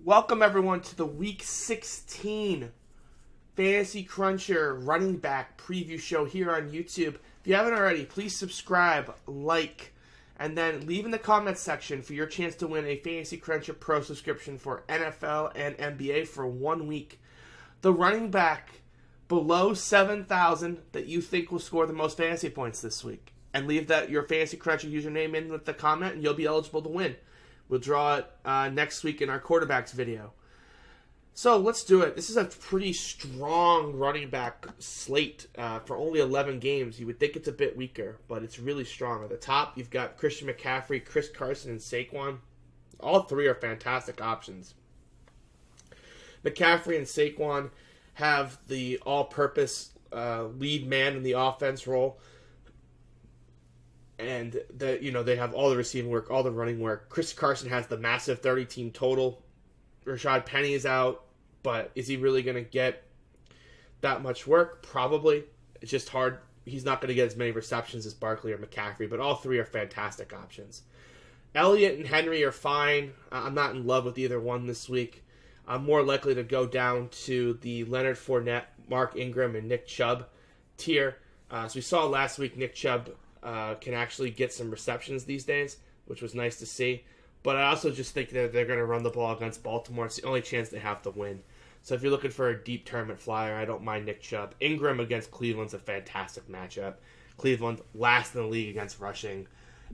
Welcome everyone to the Week 16 FantasyCruncher running back preview show here on YouTube. If you haven't already, please subscribe, like, and then leave in the comment section for your chance to win a FantasyCruncher Pro subscription for NFL and NBA for 1 week. The running back below 7,000 that you think will score the most fantasy points this week. And leave that your FantasyCruncher username in with the comment and you'll be eligible to win. We'll draw it next week in our quarterbacks video. So let's do it. This is a pretty strong running back slate for only 11 games. You would think it's a bit weaker, but it's really strong. At the top, you've got Christian McCaffrey, Chris Carson, and Saquon. All three are fantastic options. McCaffrey and Saquon have the all-purpose lead man in the offense role. And they have all the receiving work, all the running work. Chris Carson has the massive 30-team total. Rashad Penny is out, but is he really going to get that much work? Probably. It's just hard. He's not going to get as many receptions as Barkley or McCaffrey, but all three are fantastic options. Elliott and Henry are fine. I'm not in love with either one this week. I'm more likely to go down to the Leonard Fournette, Mark Ingram, and Nick Chubb tier. As we saw last week, Nick Chubb can actually get some receptions these days, which was nice to see. But I also just think that they're going to run the ball against Baltimore. It's the only chance they have to win. So if you're looking for a deep tournament flyer, I don't mind Nick Chubb. Ingram against Cleveland's a fantastic matchup. Cleveland last in the league against rushing,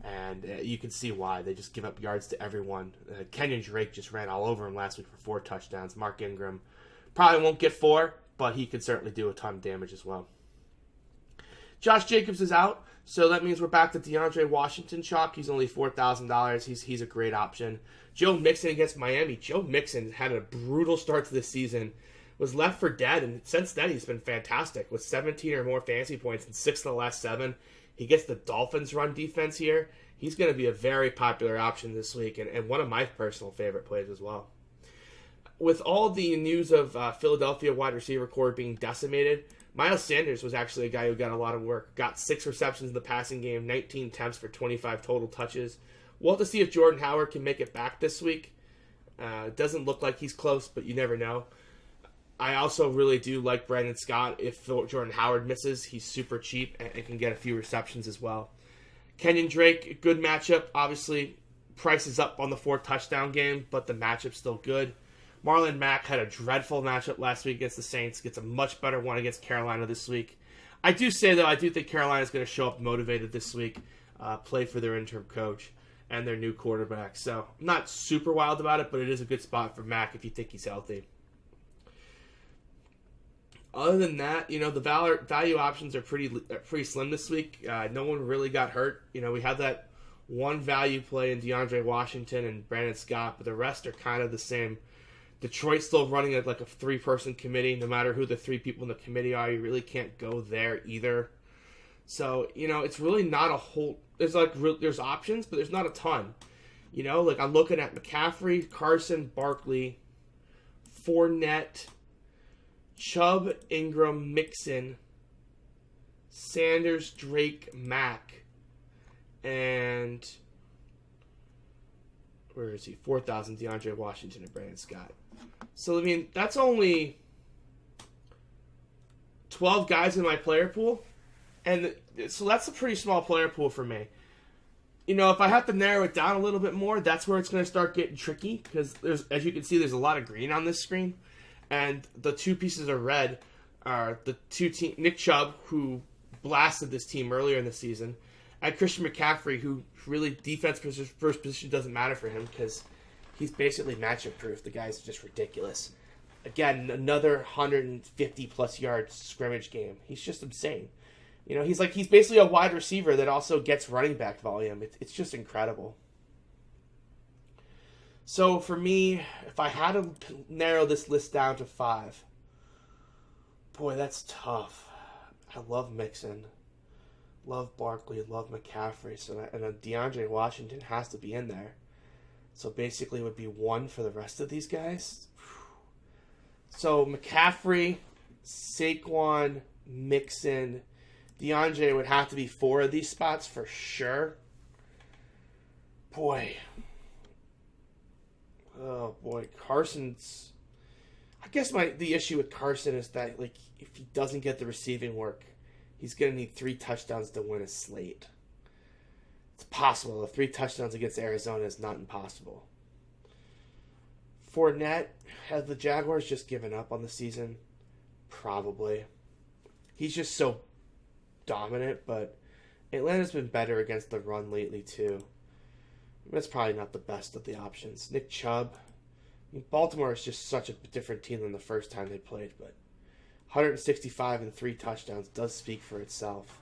and you can see why. They just give up yards to everyone. Kenyon Drake just ran all over him last week for 4 touchdowns. Mark Ingram probably won't get 4, but he could certainly do a ton of damage as well. Josh Jacobs is out, so that means we're back to DeAndre Washington chalk. He's only $4,000. He's a great option. Joe Mixon against Miami. Joe Mixon had a brutal start to the season, was left for dead, and since then he's been fantastic with 17 or more fantasy points in 6 of the last 7. He gets the Dolphins run defense here. He's going to be a very popular option this week, and one of my personal favorite plays as well. With all the news of Philadelphia wide receiver core being decimated, Miles Sanders was actually a guy who got a lot of work. Got 6 receptions in the passing game, 19 attempts for 25 total touches. We'll have to see if Jordan Howard can make it back this week. Doesn't look like he's close, but you never know. I also really do like Brandon Scott. If Jordan Howard misses, he's super cheap and can get a few receptions as well. Kenyon Drake, good matchup. Obviously, price is up on the 4 touchdown game, but the matchup's still good. Marlon Mack had a dreadful matchup last week against the Saints. Gets a much better one against Carolina this week. I do say, though, I do think Carolina's going to show up motivated this week, play for their interim coach and their new quarterback. So I'm not super wild about it, but it is a good spot for Mack if you think he's healthy. Other than that, the value options are pretty slim this week. No one really got hurt. We had that one value play in DeAndre Washington and Brandon Scott, but the rest are kind of the same. Detroit's still running like a 3-person committee. No matter who the 3 people in the committee are, you really can't go there either. So, it's really not a whole... There's options, but there's not a ton. I'm looking at McCaffrey, Carson, Barkley, Fournette, Chubb, Ingram, Mixon, Sanders, Drake, Mack, and... where is he? 4,000, DeAndre Washington and Brandon Scott. So, that's only 12 guys in my player pool. And so that's a pretty small player pool for me. If I have to narrow it down a little bit more, that's where it's going to start getting tricky. Because, as you can see, there's a lot of green on this screen. And the 2 pieces of red are the 2 teams. Nick Chubb, who blasted this team earlier in the season. And Christian McCaffrey, who really defense first position doesn't matter for him because he's basically matchup proof. The guy's just ridiculous. Again, another 150-plus yard scrimmage game. He's just insane. He's basically a wide receiver that also gets running back volume. It's just incredible. So for me, if I had to narrow this list down to 5, boy, that's tough. I love Mixon. Love Barkley, love McCaffrey, and DeAndre Washington has to be in there. So basically it would be 1 for the rest of these guys. So McCaffrey, Saquon, Mixon, DeAndre would have to be 4 of these spots for sure. Boy. Oh boy, Carson's. I guess the issue with Carson is that like if he doesn't get the receiving work, he's gonna need 3 touchdowns to win a slate. It's possible. 3 touchdowns against Arizona is not impossible. Fournette, has the Jaguars just given up on the season? Probably. He's just so dominant, but Atlanta's been better against the run lately too. That's probably not the best of the options. Nick Chubb. I mean, Baltimore is just such a different team than the first time they played, but 165 and 3 touchdowns does speak for itself.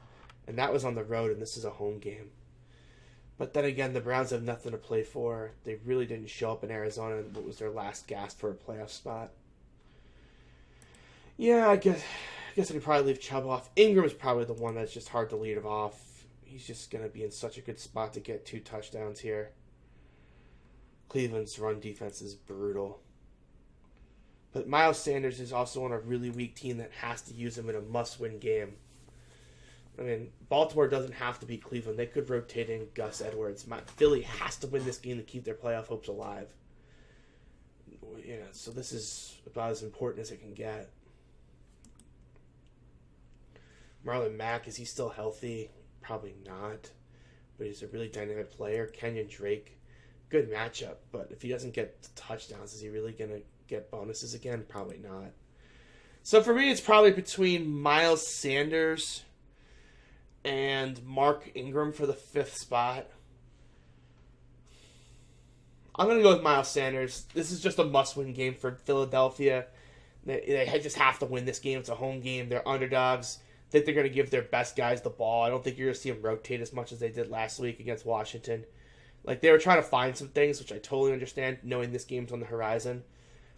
And that was on the road, and this is a home game. But then again, the Browns have nothing to play for. They really didn't show up in Arizona in what was their last gasp for a playoff spot. Yeah, I guess I could probably leave Chubb off. Ingram's probably the one that's just hard to lead him off. He's just going to be in such a good spot to get 2 touchdowns here. Cleveland's run defense is brutal. But Miles Sanders is also on a really weak team that has to use him in a must-win game. I mean, Baltimore doesn't have to beat Cleveland. They could rotate in Gus Edwards. Philly has to win this game to keep their playoff hopes alive. Yeah, so this is about as important as it can get. Marlon Mack, is he still healthy? Probably not. But he's a really dynamic player. Kenyon Drake, good matchup. But if he doesn't get touchdowns, is he really going to get bonuses again? Probably not. So for me, it's probably between Miles Sanders and Mark Ingram for the 5th spot. I'm going to go with Miles Sanders. This is just a must-win game for Philadelphia. They just have to win this game. It's a home game. They're underdogs. I think they're going to give their best guys the ball. I don't think you're going to see them rotate as much as they did last week against Washington. Like, they were trying to find some things, which I totally understand, knowing this game's on the horizon.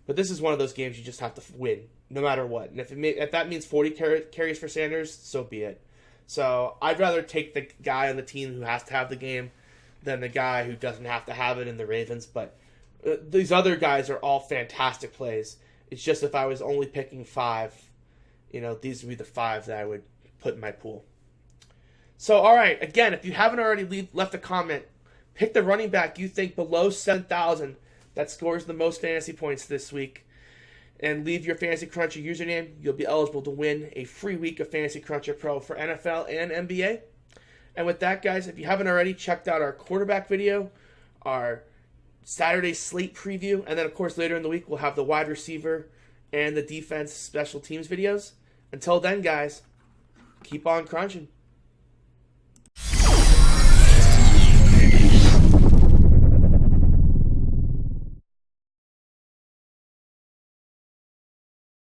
But this is one of those games you just have to win, no matter what. And if that means 40 carries for Sanders, so be it. So I'd rather take the guy on the team who has to have the game than the guy who doesn't have to have it in the Ravens. But these other guys are all fantastic plays. It's just if I was only picking 5, these would be the 5 that I would put in my pool. So, all right, again, if you haven't already left a comment, pick the running back you think below 7,000 that scores the most fantasy points this week, and leave your FantasyCruncher username. You'll be eligible to win a free week of FantasyCruncher Pro for NFL and NBA. And with that, guys, if you haven't already checked out our quarterback video, our Saturday slate preview, and then, of course, later in the week, we'll have the wide receiver and the defense special teams videos. Until then, guys, keep on crunching.